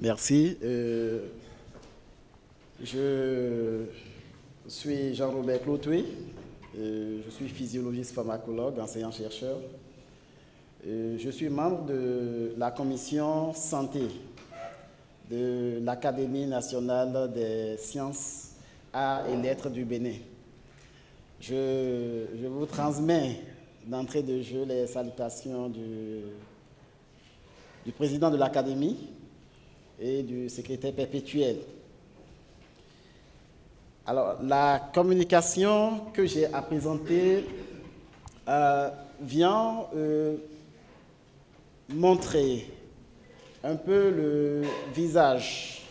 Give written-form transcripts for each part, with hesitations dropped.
Merci. Je suis Jean-Robert Clotoué. Je suis physiologiste pharmacologue, enseignant-chercheur. Je suis membre de la commission santé de l'Académie nationale des sciences, arts et lettres du Bénin. Je vous transmets d'entrée de jeu les salutations du président de l'Académie et du secrétaire perpétuel. Alors, la communication que j'ai à présenter vient montrer un peu le visage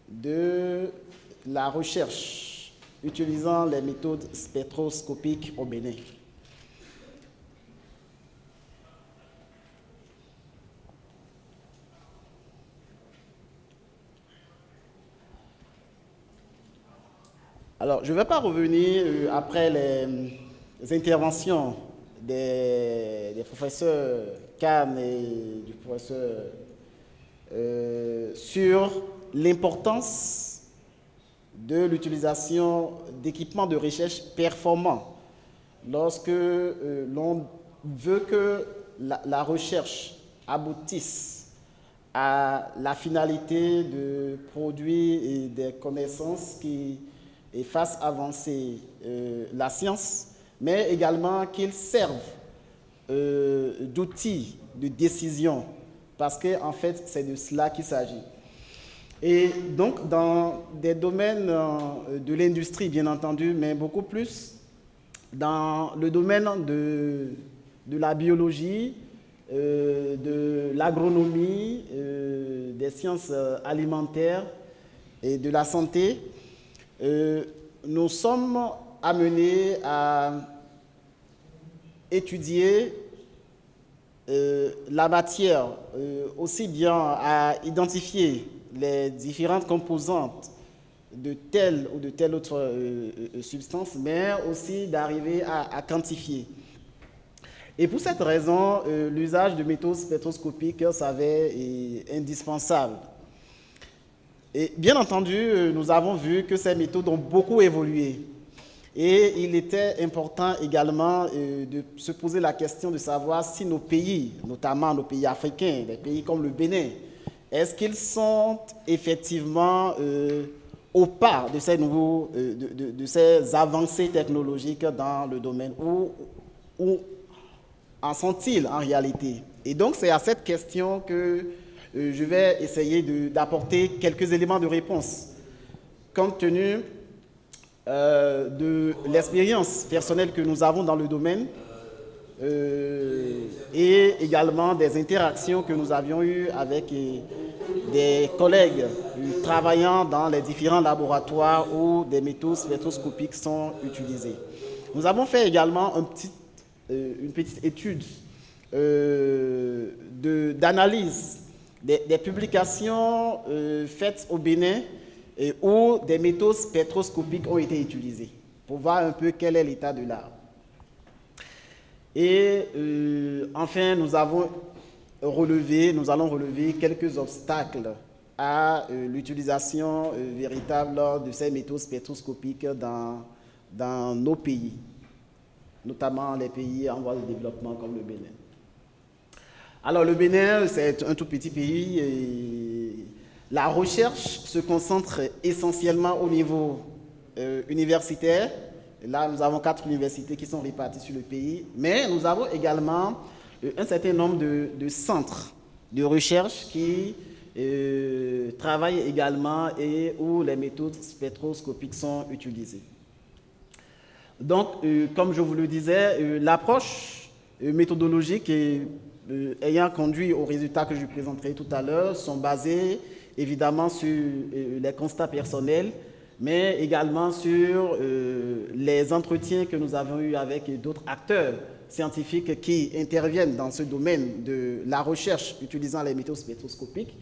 de la recherche utilisant les méthodes spectroscopiques au Bénin. Alors, je ne vais pas revenir après les interventions des professeurs Kahn et du professeur sur l'importance de l'utilisation d'équipements de recherche performants lorsque l'on veut que la recherche aboutisse à la finalité de produire des connaissances qui fassent avancer la science, mais également qu'ils servent d'outils de décision, parce qu'en fait, c'est de cela qu'il s'agit. Et donc, dans des domaines de l'industrie, bien entendu, mais beaucoup plus dans le domaine de la biologie, de l'agronomie, des sciences alimentaires et de la santé, nous sommes amenés à étudier la matière, aussi bien à identifier les différentes composantes de telle ou de telle autre substance, mais aussi d'arriver à quantifier. Et pour cette raison, l'usage de méthodes spectroscopiques s'avère indispensable. Et bien entendu, nous avons vu que ces méthodes ont beaucoup évolué. Et il était important également de se poser la question de savoir si nos pays, notamment nos pays africains, des pays comme le Bénin, est-ce qu'ils sont effectivement au pas de ces de ces avancées technologiques dans le domaine, ou en sont-ils en réalité? Et donc c'est à cette question que je vais essayer d'apporter quelques éléments de réponse, compte tenu de l'expérience personnelle que nous avons dans le domaine et également des interactions que nous avions eues avec des collègues travaillant dans les différents laboratoires où des méthodes spectroscopiques sont utilisées. Nous avons fait également une petite étude d'analyse des publications faites au Bénin où des méthodes spectroscopiques ont été utilisées pour voir un peu quel est l'état de l'art. Et enfin, nous allons relever quelques obstacles à l'utilisation véritable de ces méthodes spectroscopiques dans nos pays, notamment les pays en voie de développement comme le Bénin. Alors le Bénin, c'est un tout petit pays et la recherche se concentre essentiellement au niveau universitaire. Là, nous avons 4 universités qui sont réparties sur le pays, mais nous avons également un certain nombre de centres de recherche qui travaillent également et où les méthodes spectroscopiques sont utilisées. Donc, comme je vous le disais, l'approche méthodologique ayant conduit aux résultats que je présenterai tout à l'heure sont basés évidemment sur les constats personnels, mais également sur les entretiens que nous avons eus avec d'autres acteurs scientifiques qui interviennent dans ce domaine de la recherche utilisant les méthodes spectroscopiques,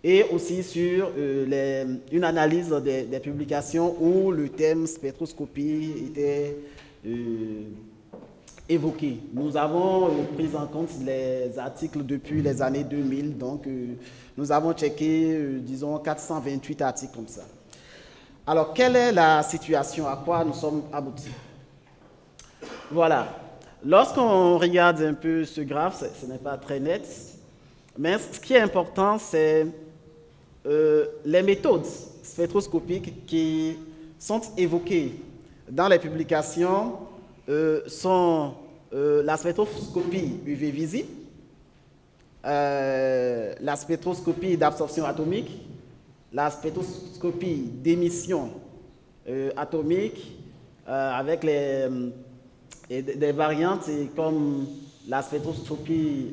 et aussi sur une analyse des publications où le thème spectroscopie était évoqués. Nous avons pris en compte les articles depuis les années 2000, donc nous avons checké, disons, 428 articles comme ça. Alors, quelle est la situation? À quoi nous sommes aboutis? Voilà. Lorsqu'on regarde un peu ce graphe, ce n'est pas très net, mais ce qui est important, c'est les méthodes spectroscopiques qui sont évoquées dans les publications sont la spectroscopie UV visible, la spectroscopie d'absorption atomique, la spectroscopie d'émission atomique avec des variantes comme la spectroscopie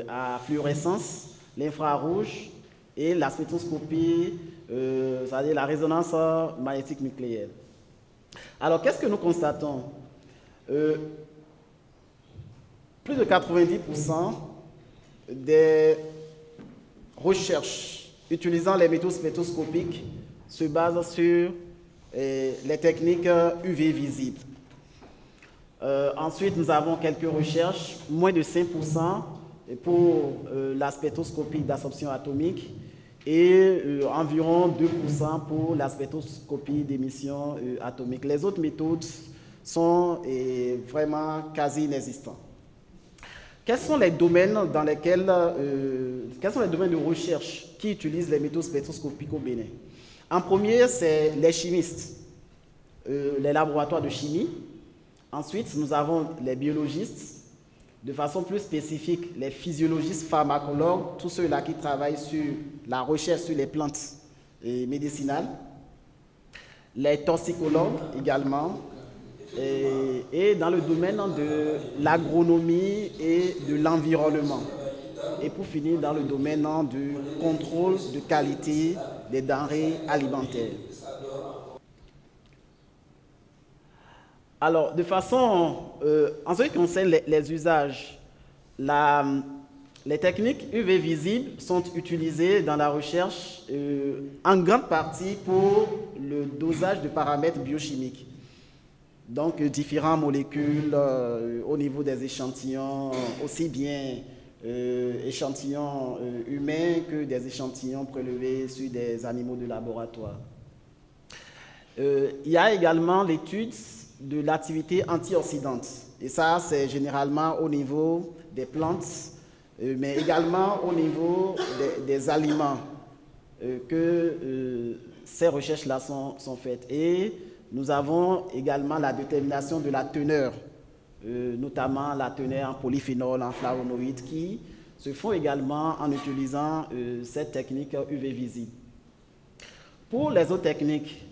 à fluorescence, l'infrarouge et la spectroscopie, c'est-à-dire la résonance magnétique nucléaire. Alors, qu'est-ce que nous constatons? Plus de 90% des recherches utilisant les méthodes spectroscopiques se basent sur les techniques UV visibles. Ensuite, nous avons quelques recherches, moins de 5% pour la spectroscopie d'absorption atomique et environ 2% pour la spectroscopie d'émission atomique. Les autres méthodes sont vraiment quasi inexistantes. Quels sont les domaines dans lesquels, quels sont les domaines de recherche qui utilisent les méthodes spectroscopiques au Bénin? En premier, c'est les chimistes, les laboratoires de chimie. Ensuite, nous avons les biologistes, de façon plus spécifique, les physiologistes pharmacologues, tous ceux-là qui travaillent sur la recherche sur les plantes médicinales, les toxicologues également, et dans le domaine de l'agronomie et de l'environnement. Et pour finir, dans le domaine du contrôle de qualité des denrées alimentaires. Alors, de façon, en ce qui concerne les usages, les techniques UV visibles sont utilisées dans la recherche en grande partie pour le dosage de paramètres biochimiques. Donc, différentes molécules au niveau des échantillons, aussi bien échantillons humains que des échantillons prélevés sur des animaux de laboratoire. Il y a également l'étude de l'activité antioxydante. Et ça, c'est généralement au niveau des plantes, mais également au niveau des aliments que ces recherches-là sont faites. Et nous avons également la détermination de la teneur, notamment la teneur en polyphénol, en flavonoïdes, qui se font également en utilisant cette technique UV visible. Pour les autres techniques,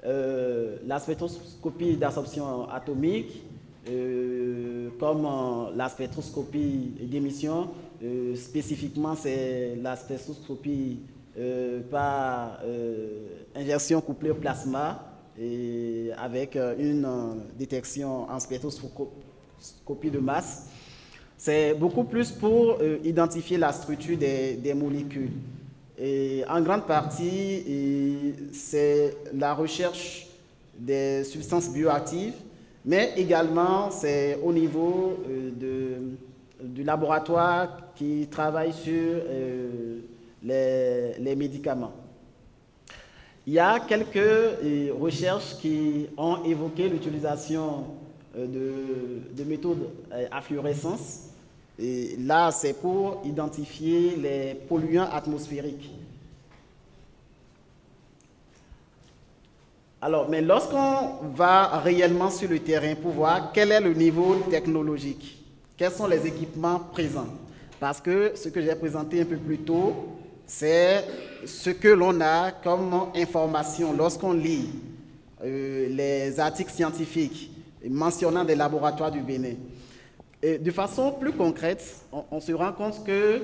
la spectroscopie d'absorption atomique, comme la spectroscopie d'émission, spécifiquement c'est la spectroscopie par injection couplée au plasma et avec une détection en spectroscopie de masse. C'est beaucoup plus pour identifier la structure des molécules. Et en grande partie, c'est la recherche des substances bioactives, mais également c'est au niveau du laboratoire qui travaille sur les médicaments. Il y a quelques recherches qui ont évoqué l'utilisation de méthodes à fluorescence. Et là, c'est pour identifier les polluants atmosphériques. Alors, mais lorsqu'on va réellement sur le terrain pour voir quel est le niveau technologique, quels sont les équipements présents, parce que ce que j'ai présenté un peu plus tôt, c'est ce que l'on a comme information lorsqu'on lit les articles scientifiques mentionnant des laboratoires du Bénin. Et de façon plus concrète, on se rend compte que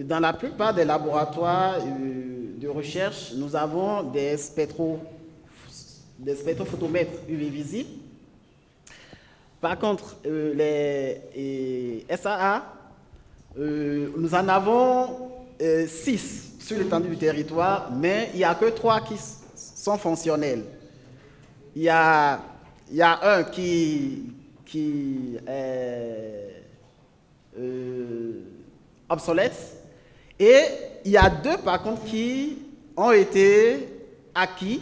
dans la plupart des laboratoires de recherche, nous avons des spectrophotomètres UV visibles. Par contre, les SAA, nous en avons 6 sur l'étendue du territoire, mais il n'y a que 3 qui sont fonctionnels. Il y a un qui qui est obsolète. Et il y a 2, par contre, qui ont été acquis,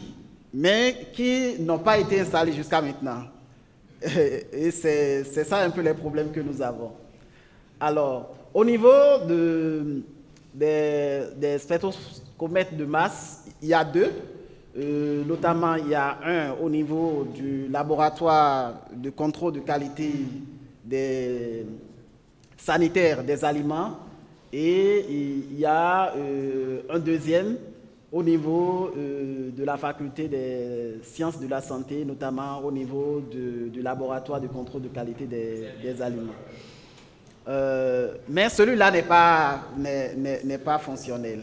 mais qui n'ont pas été installés jusqu'à maintenant. Et c'est ça un peu les problèmes que nous avons. Alors, au niveau des spectroscopomètres de masse, il y a 2. Notamment, il y a un au niveau du laboratoire de contrôle de qualité sanitaire des aliments, et il y a un deuxième au niveau de la faculté des sciences de la santé, notamment au niveau du laboratoire de contrôle de qualité des aliments. Mais celui-là n'est pas fonctionnel.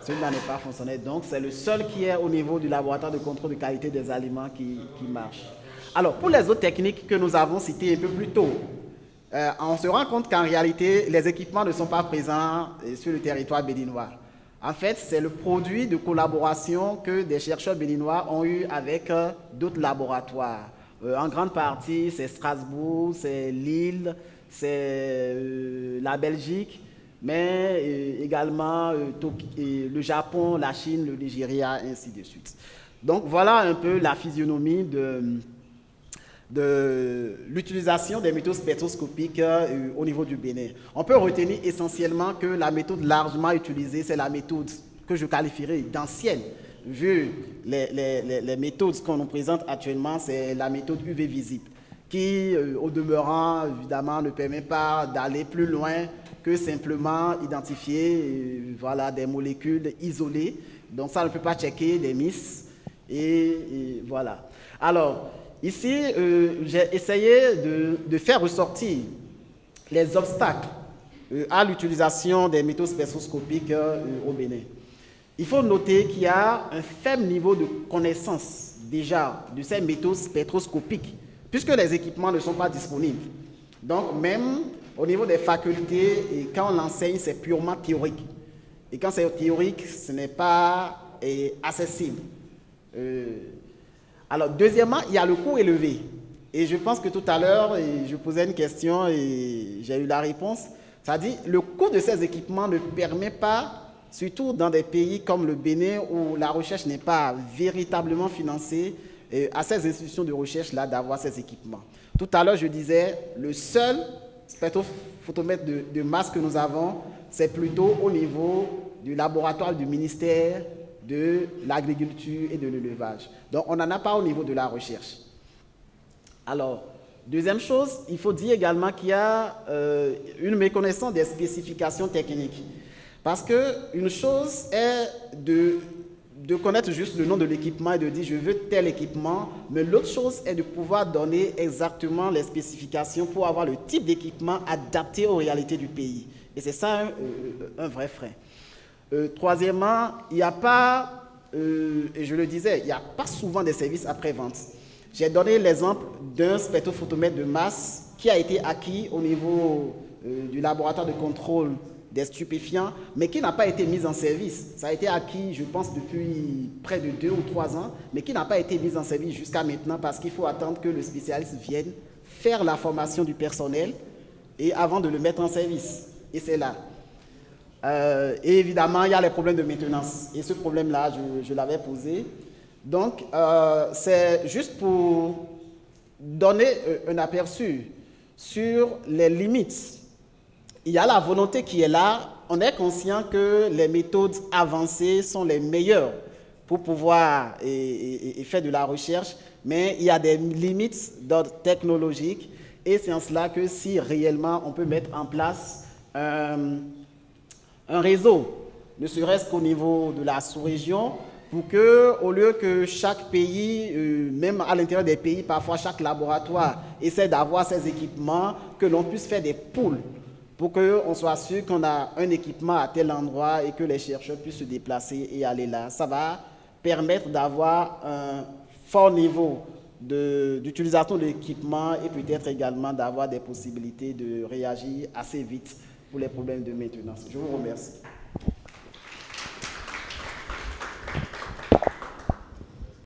Celui-là n'est pas fonctionnel, donc c'est le seul qui est au niveau du laboratoire de contrôle de qualité des aliments qui marche. Alors, pour les autres techniques que nous avons citées un peu plus tôt, on se rend compte qu'en réalité, les équipements ne sont pas présents sur le territoire béninois. En fait, c'est le produit de collaboration que des chercheurs béninois ont eu avec d'autres laboratoires. En grande partie, c'est Strasbourg, c'est Lille, c'est la Belgique, mais également le Japon, la Chine, le Nigeria, ainsi de suite. Donc voilà un peu la physionomie de l'utilisation des méthodes spectroscopiques au niveau du Bénin. On peut retenir essentiellement que la méthode largement utilisée, c'est la méthode que je qualifierais d'ancienne. Vu les méthodes qu'on nous présente actuellement, c'est la méthode UV visible, qui, au demeurant, évidemment, ne permet pas d'aller plus loin que simplement identifier voilà, des molécules isolées. Donc ça ne peut pas checker des miss. Et voilà. Alors, ici, j'ai essayé de faire ressortir les obstacles à l'utilisation des méthodes spectroscopiques au Bénin. Il faut noter qu'il y a un faible niveau de connaissance déjà de ces méthodes spectroscopiques, puisque les équipements ne sont pas disponibles. Donc, même au niveau des facultés, et quand on l'enseigne, c'est purement théorique. Et quand c'est théorique, ce n'est pas accessible. Alors, deuxièmement, il y a le coût élevé. Et je pense que tout à l'heure, je posais une question et j'ai eu la réponse. C'est-à-dire, le coût de ces équipements ne permet pas, surtout dans des pays comme le Bénin, où la recherche n'est pas véritablement financée, à ces institutions de recherche-là d'avoir ces équipements. Tout à l'heure, je disais, le seul spectrophotomètre de masse que nous avons, c'est plutôt au niveau du laboratoire du ministère de l'agriculture et de l'élevage. Donc, on n'en a pas au niveau de la recherche. Alors, deuxième chose, il faut dire également qu'il y a une méconnaissance des spécifications techniques. Parce qu'une chose est de connaître juste le nom de l'équipement et de dire « je veux tel équipement », mais l'autre chose est de pouvoir donner exactement les spécifications pour avoir le type d'équipement adapté aux réalités du pays. Et c'est ça un vrai frein. Troisièmement, il n'y a pas, et je le disais, il n'y a pas souvent des services après-vente. J'ai donné l'exemple d'un spectrophotomètre de masse qui a été acquis au niveau du laboratoire de contrôle des stupéfiants, mais qui n'a pas été mis en service. Ça a été acquis, je pense, depuis près de 2 ou 3 ans, mais qui n'a pas été mis en service jusqu'à maintenant parce qu'il faut attendre que le spécialiste vienne faire la formation du personnel et avant de le mettre en service. Et c'est là. Et évidemment, il y a les problèmes de maintenance. Et ce problème-là, je l'avais posé. Donc, c'est juste pour donner un aperçu sur les limites. Il y a la volonté qui est là. On est conscient que les méthodes avancées sont les meilleures pour pouvoir faire de la recherche, mais il y a des limites d'ordre technologique. Et c'est en cela que si réellement on peut mettre en place un réseau, ne serait-ce qu'au niveau de la sous-région, pour que, au lieu que chaque pays, même à l'intérieur des pays, parfois chaque laboratoire essaie d'avoir ses équipements, que l'on puisse faire des pools pour qu'on soit sûr qu'on a un équipement à tel endroit et que les chercheurs puissent se déplacer et aller là. Ça va permettre d'avoir un fort niveau d'utilisation de l'équipement et peut-être également d'avoir des possibilités de réagir assez vite pour les problèmes de maintenance. Je vous remercie.